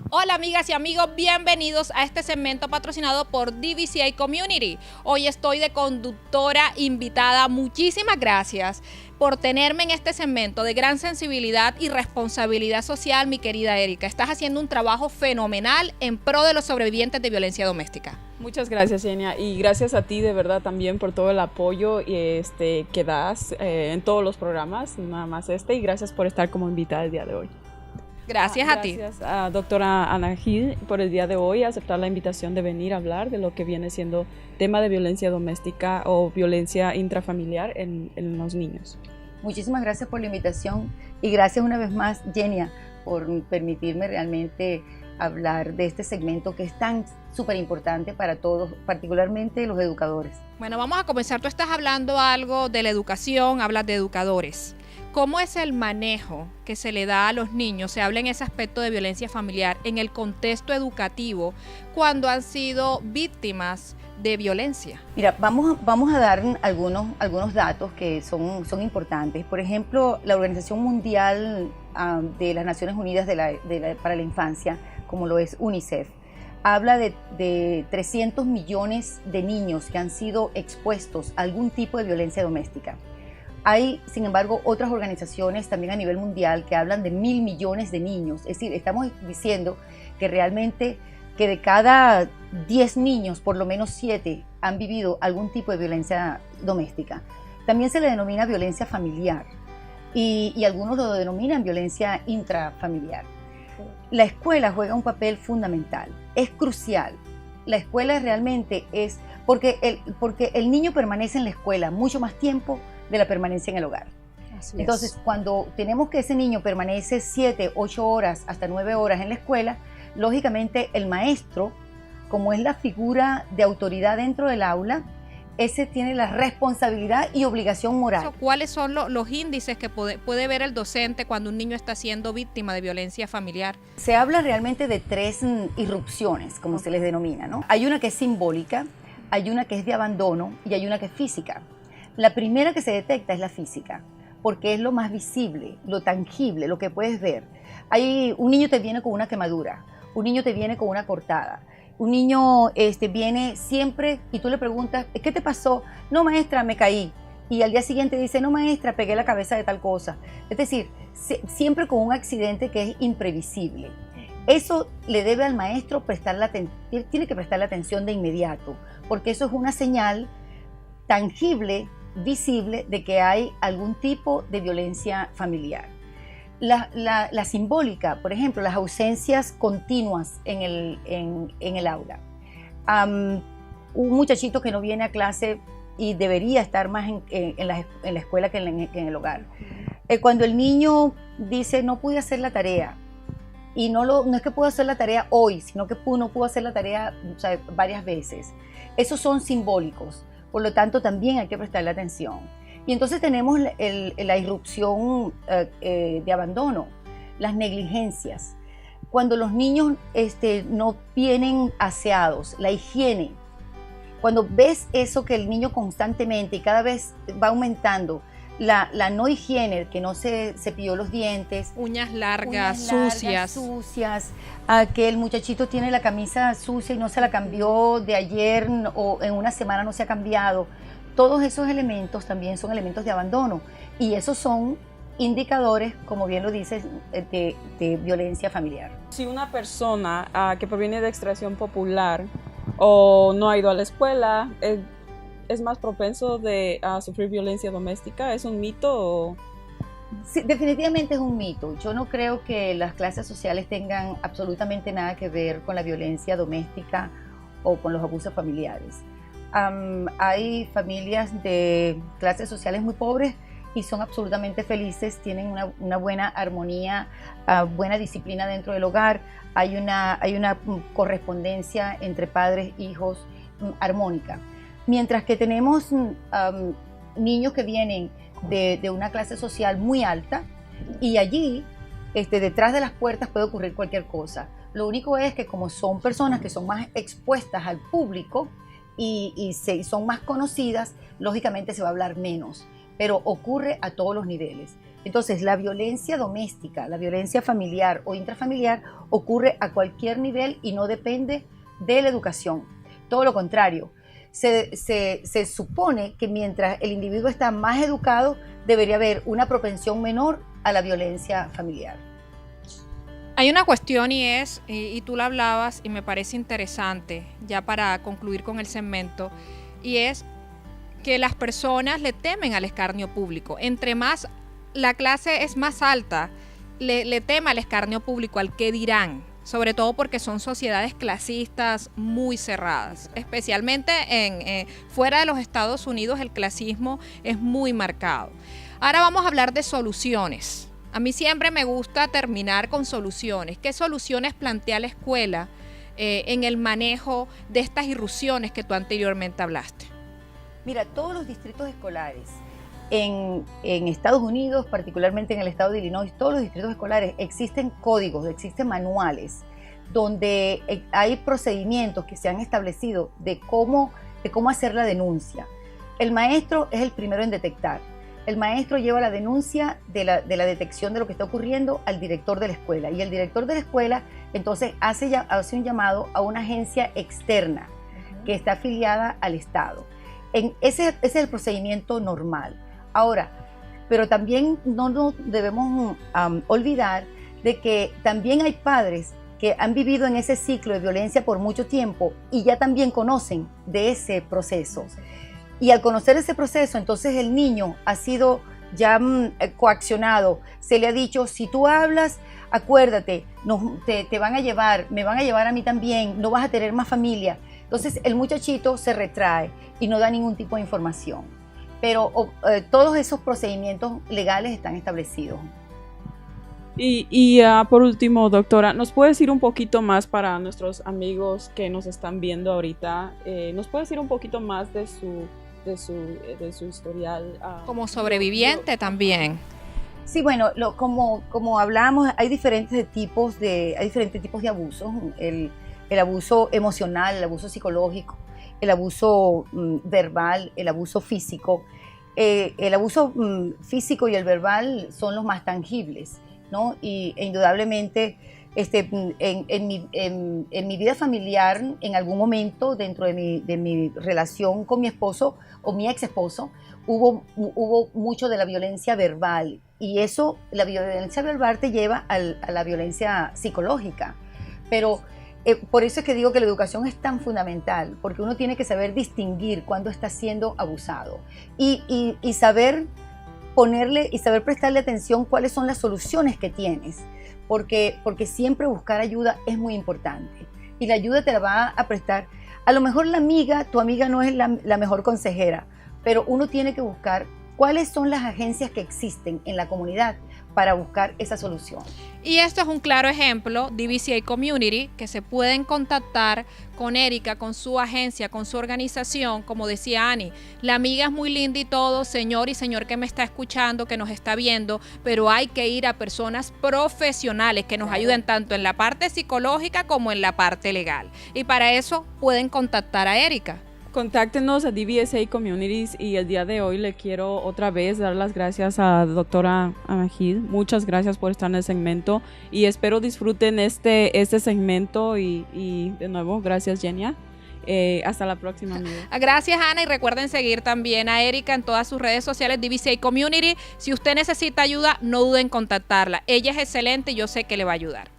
Hola amigas y amigos, bienvenidos a este segmento patrocinado por DVCA Community. Hoy estoy de conductora invitada. Muchísimas gracias por tenerme en este segmento de gran sensibilidad y responsabilidad social, mi querida Erika. Estás haciendo un trabajo fenomenal en pro de los sobrevivientes de violencia doméstica. Muchas gracias, Enia, y gracias a ti de verdad también por todo el apoyo que das en todos los programas, nada más y gracias por estar como invitada el día de hoy. Gracias a ti. Gracias a doctora Ana Gil por el día de hoy aceptar la invitación de venir a hablar de lo que viene siendo tema de violencia doméstica o violencia intrafamiliar en los niños. Muchísimas gracias por la invitación y gracias una vez más, Genia, por permitirme realmente hablar de este segmento que es tan súper importante para todos, particularmente los educadores. Bueno, vamos a comenzar. Tú estás hablando algo de la educación, hablas de educadores. ¿Cómo es el manejo que se le da a los niños? Se habla en ese aspecto de violencia familiar en el contexto educativo cuando han sido víctimas de violencia. Mira, vamos a dar algunos datos que son importantes. Por ejemplo, la Organización Mundial de las Naciones Unidas para la Infancia, como lo es UNICEF, habla de 300 millones de niños que han sido expuestos a algún tipo de violencia doméstica. Hay, sin embargo, otras organizaciones también a nivel mundial que hablan de 1.000 millones de niños. Es decir, estamos diciendo que realmente que de cada 10 niños, por lo menos 7 han vivido algún tipo de violencia doméstica. También se le denomina violencia familiar y algunos lo denominan violencia intrafamiliar. La escuela juega un papel fundamental, es crucial. La escuela realmente es, porque el niño permanece en la escuela mucho más tiempo de la permanencia en el hogar. Entonces, cuando tenemos que ese niño permanece 7, 8 horas, hasta 9 horas en la escuela, lógicamente el maestro, como es la figura de autoridad dentro del aula, ese tiene la responsabilidad y obligación moral. ¿Cuáles son los índices que puede ver el docente cuando un niño está siendo víctima de violencia familiar? Se habla realmente de 3 irrupciones, como se les denomina, ¿no? Hay una que es simbólica, hay una que es de abandono y hay una que es física. La primera que se detecta es la física, porque es lo más visible, lo tangible, lo que puedes ver. Un niño te viene con una quemadura, un niño te viene con una cortada, un niño viene siempre y tú le preguntas, ¿qué te pasó? No, maestra, me caí. Y al día siguiente dice, no, maestra, pegué la cabeza de tal cosa. Es decir, siempre con un accidente que es imprevisible. Eso le debe al maestro tiene que prestarle atención de inmediato, porque eso es una señal tangible, visible, de que hay algún tipo de violencia familiar. La simbólica, por ejemplo, las ausencias continuas en el aula. Un muchachito que no viene a clase y debería estar más en la escuela que en el hogar. Cuando el niño dice, no pude hacer la tarea, y no es que pudo hacer la tarea hoy, sino que no pudo hacer la tarea, o sea, varias veces. Esos son simbólicos. Por lo tanto, también hay que prestarle atención. Y entonces tenemos la irrupción de abandono, las negligencias. Cuando los niños no vienen aseados, la higiene. Cuando ves eso que el niño constantemente y cada vez va aumentando, la no higiene, que no se cepilló los dientes. Uñas largas, sucias. Que el muchachito tiene la camisa sucia y no se la cambió de ayer o en una semana no se ha cambiado. Todos esos elementos también son elementos de abandono y esos son indicadores, como bien lo dices, de violencia familiar. Si una persona que proviene de extracción popular o no ha ido a la escuela, ¿es más propenso a sufrir violencia doméstica? ¿Es un mito o...? Sí, definitivamente es un mito. Yo no creo que las clases sociales tengan absolutamente nada que ver con la violencia doméstica o con los abusos familiares. Hay familias de clases sociales muy pobres y son absolutamente felices, tienen una buena armonía, buena disciplina dentro del hogar, hay una correspondencia entre padres e hijos armónica. Mientras que tenemos niños que vienen de una clase social muy alta y allí, detrás de las puertas puede ocurrir cualquier cosa. Lo único es que como son personas que son más expuestas al público y son más conocidas, lógicamente se va a hablar menos, pero ocurre a todos los niveles. Entonces, la violencia doméstica, la violencia familiar o intrafamiliar ocurre a cualquier nivel y no depende de la educación. Todo lo contrario, se supone que mientras el individuo está más educado, debería haber una propensión menor a la violencia familiar. Hay una cuestión y tú la hablabas y me parece interesante, ya para concluir con el segmento, y es que las personas le temen al escarnio público. Entre más la clase es más alta, le teme al escarnio público, al qué dirán, sobre todo porque son sociedades clasistas muy cerradas, especialmente fuera de los Estados Unidos el clasismo es muy marcado. Ahora vamos a hablar de soluciones. A mí siempre me gusta terminar con soluciones. ¿Qué soluciones plantea la escuela en el manejo de estas irrupciones que tú anteriormente hablaste? Mira, todos los distritos escolares en Estados Unidos, particularmente en el estado de Illinois, todos los distritos escolares existen códigos, existen manuales donde hay procedimientos que se han establecido de cómo hacer la denuncia. El maestro es el primero en detectar. El maestro lleva la denuncia de la detección de lo que está ocurriendo al director de la escuela y el director de la escuela entonces hace un llamado a una agencia externa que está afiliada al Estado. Ese es el procedimiento normal. Ahora, pero también no nos debemos olvidar de que también hay padres que han vivido en ese ciclo de violencia por mucho tiempo y ya también conocen de ese proceso. Y al conocer ese proceso, entonces el niño ha sido ya coaccionado. Se le ha dicho, si tú hablas, acuérdate, te van a llevar, me van a llevar a mí también, no vas a tener más familia. Entonces el muchachito se retrae y no da ningún tipo de información. Pero todos esos procedimientos legales están establecidos. Y por último, doctora, ¿nos puede decir un poquito más para nuestros amigos que nos están viendo ahorita? ¿Nos puede decir un poquito más de su historial? Como sobreviviente también. Sí, bueno, como hablábamos, hay diferentes tipos de abusos. El abuso emocional, el abuso psicológico, el abuso verbal, el abuso físico. El abuso físico y el verbal son los más tangibles, ¿no? Y indudablemente en mi vida familiar, en algún momento dentro de mi relación con mi esposo o mi ex esposo, hubo mucho de la violencia verbal y la violencia verbal te lleva a la violencia psicológica. Pero por eso es que digo que la educación es tan fundamental, porque uno tiene que saber distinguir cuando está siendo abusado y saber ponerle y saber prestarle atención cuáles son las soluciones que tienes, porque siempre buscar ayuda es muy importante y la ayuda te la va a prestar. A lo mejor tu amiga no es la mejor consejera, pero uno tiene que buscar cuáles son las agencias que existen en la comunidad para buscar esa solución. Y esto es un claro ejemplo, DVCA Community, que se pueden contactar con Erika, con su agencia, con su organización, como decía Ani. La amiga es muy linda y todo, señor y señor que me está escuchando, que nos está viendo, pero hay que ir a personas profesionales que nos ayuden tanto en la parte psicológica como en la parte legal. Y para eso pueden contactar a Erika. Contáctenos a DVSA Communities y el día de hoy le quiero otra vez dar las gracias a doctora Majid. Muchas gracias por estar en el segmento y espero disfruten este segmento y de nuevo, gracias Genia. Hasta la próxima, amiga. Gracias, Ana, y recuerden seguir también a Erika en todas sus redes sociales, DVCA Community. Si usted necesita ayuda, no duden en contactarla. Ella es excelente y yo sé que le va a ayudar.